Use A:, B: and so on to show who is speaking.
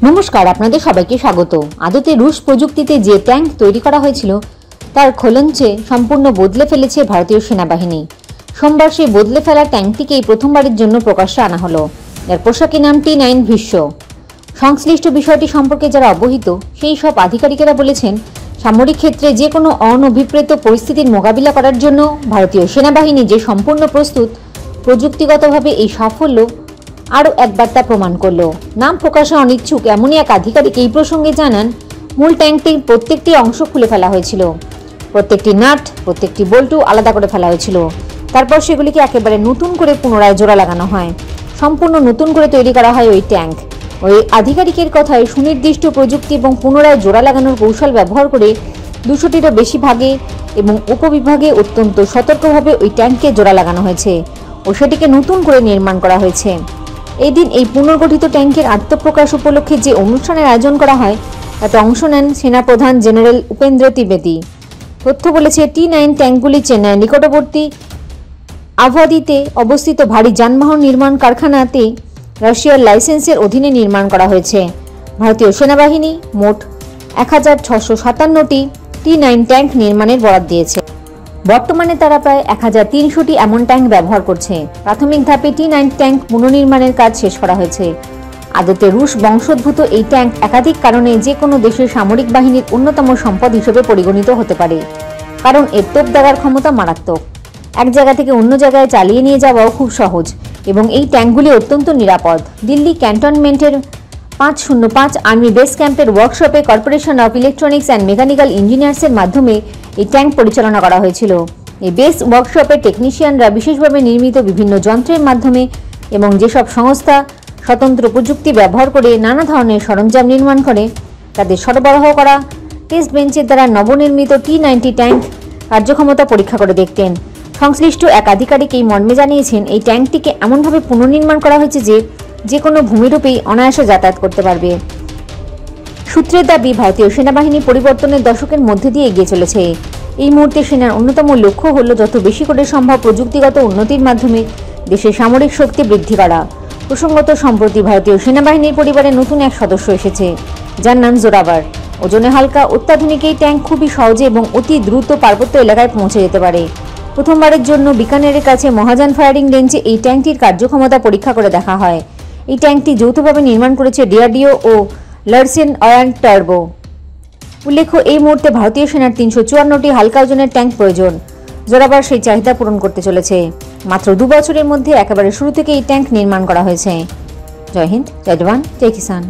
A: নমস্কার, আপনাদের সবাইকে স্বাগত। আদতে রুশ প্রযুক্তিতে যে ট্যাঙ্ক তৈরি করা হয়েছিল তার খোলঞ্চে সম্পূর্ণ বদলে ফেলেছে ভারতীয় সেনাবাহিনী। সোমবার সেই বদলে ফেলা ট্যাঙ্কটিকেই প্রথমবারের জন্য প্রকাশ্যে আনা হলো। এর পোশাকি নাম T9 ভীষ্ম। সংশ্লিষ্ট বিষয়টি সম্পর্কে যারা অবহিত সেই সব আধিকারিকেরা বলেছেন, সামরিক ক্ষেত্রে যে কোনো অনভিপ্রেত পরিস্থিতির মোকাবিলা করার জন্য ভারতীয় সেনাবাহিনী যে সম্পূর্ণ প্রস্তুত, প্রযুক্তিগতভাবে এই সাফল্য আরও একবার তা প্রমাণ করল। নাম প্রকাশে অনিচ্ছুক এমনই এক আধিকারিক এই প্রসঙ্গে জানান, মূল ট্যাঙ্কটির প্রত্যেকটি অংশ খুলে ফেলা হয়েছিল, প্রত্যেকটি নাট, প্রত্যেকটি বল্টু আলাদা করে ফেলা হয়েছিল। তারপর সেগুলিকে একেবারে নতুন করে পুনরায় জোড়া লাগানো হয়, সম্পূর্ণ নতুন করে তৈরি করা হয় ওই ট্যাঙ্ক। ওই আধিকারিকের কথায় সুনির্দিষ্ট প্রযুক্তি এবং পুনরায় জোড়া লাগানোর কৌশল ব্যবহার করে 200টিরও বেশি ভাগে এবং উপবিভাগে অত্যন্ত সতর্কভাবে ওই ট্যাঙ্ককে জোড়া লাগানো হয়েছে ও সেটিকে নতুন করে নির্মাণ করা হয়েছে। এই দিন এই পুনর্গঠিত ট্যাঙ্কের আত্মপ্রকাশ উপলক্ষে যে অনুষ্ঠানের আয়োজন করা হয় তাতে অংশ নেন সেনাপ্রধান জেনারেল উপেন্দ্র ত্রিবেদী। তথ্য বলেছে, T9 ট্যাঙ্কগুলি চেন্নাইয়ের নিকটবর্তী আভাদিতে অবস্থিত ভারী যানবাহন নির্মাণ কারখানাতে রাশিয়ার লাইসেন্সের অধীনে নির্মাণ করা হয়েছে। ভারতীয় সেনাবাহিনী মোট 1657টি T9 ট্যাঙ্ক নির্মাণের বরাত দিয়েছে। বর্তমানে তারা প্রায় 1300টি এমন ট্যাঙ্ক ব্যবহার করছে। প্রাথমিক ধাপে T9 ট্যাঙ্ক পুনর্নির্মাণের কাজ শেষ করা হয়েছে। আদতে রুশ বংশোদ্ভূত এই ট্যাঙ্ক একাধিক কারণে যে কোনো দেশের সামরিক বাহিনীর অন্যতম সম্পদ হিসেবে পরিগণিত হতে পারে, কারণ এর তোপ দাগার ক্ষমতা মারাত্মক। এক জায়গা থেকে অন্য জায়গায় চালিয়ে নিয়ে যাওয়াও খুব সহজ এবং এই ট্যাঙ্কগুলি অত্যন্ত নিরাপদ। দিল্লি ক্যান্টনমেন্টের 505 আর্মি বেস ক্যাম্পের ওয়ার্কশপে corporation of electronics and mechanical ইঞ্জিনিয়ার্সের মাধ্যমে এই ট্যাঙ্ক পরিচালনা করা হয়েছিল। এই বেস ওয়ার্কশপে টেকনিশিয়ানরা বিশেষভাবে নির্মিত বিভিন্ন যন্ত্রের মাধ্যমে এবং যেসব সংস্থা স্বতন্ত্র প্রযুক্তি ব্যবহার করে নানা ধরনের সরঞ্জাম নির্মাণ করে তাদের সরবরাহ করা টেস্ট বেঞ্চের দ্বারা নবনির্মিত T90 ট্যাঙ্ক কার্যক্ষমতা পরীক্ষা করে দেখতেন। সংশ্লিষ্ট এক আধিকারিক এই মর্মে জানিয়েছেন, এই ট্যাঙ্কটিকে এমনভাবে পুনর্নির্মাণ করা হয়েছে যে কোনো ভূমিরূপেই অনায়াসে যাতায়াত করতে পারবে। সূত্রের দাবি, ভারতীয় সেনাবাহিনী পরিবর্তনের দশকের মধ্যে দিয়ে এগিয়ে চলেছে। এই মুহূর্তে সেনার অন্যতম লক্ষ্য হল যত বেশি করে সম্ভব প্রযুক্তিগত উন্নতির মাধ্যমে দেশের সামরিক শক্তি বৃদ্ধি করা। প্রসঙ্গত, সম্প্রতি ভারতীয় সেনাবাহিনীর পরিবারে নতুন এক সদস্য এসেছে, যার নাম জোরাবার। ওজনে হালকা, অত্যাধুনিক এই ট্যাঙ্ক খুবই সহজে এবং অতি দ্রুত পার্বত্য এলাকায় পৌঁছে যেতে পারে। প্রথমবারের জন্য বিকানেরের কাছে মহাজান ফায়ারিং রেঞ্জে এই ট্যাঙ্কটির কার্যক্ষমতা পরীক্ষা করে দেখা হয়। এই ট্যাঙ্কটি যৌথভাবে নির্মাণ করেছে ডিআরডিও ও লারসেন অয়ান টার্বো। উল্লেখ্য, এই মুহূর্তে ভারতীয় সেনার 354টি হালকা ওজনের ট্যাঙ্ক প্রয়োজন। জোরাবার সেই চাহিদা পূরণ করতে চলেছে। মাত্র 2 বছরের মধ্যে একেবারে শুরু থেকে এই ট্যাঙ্ক নির্মাণ করা হয়েছে। জয় হিন্দ, জয় জওয়ান, জয় কিষান।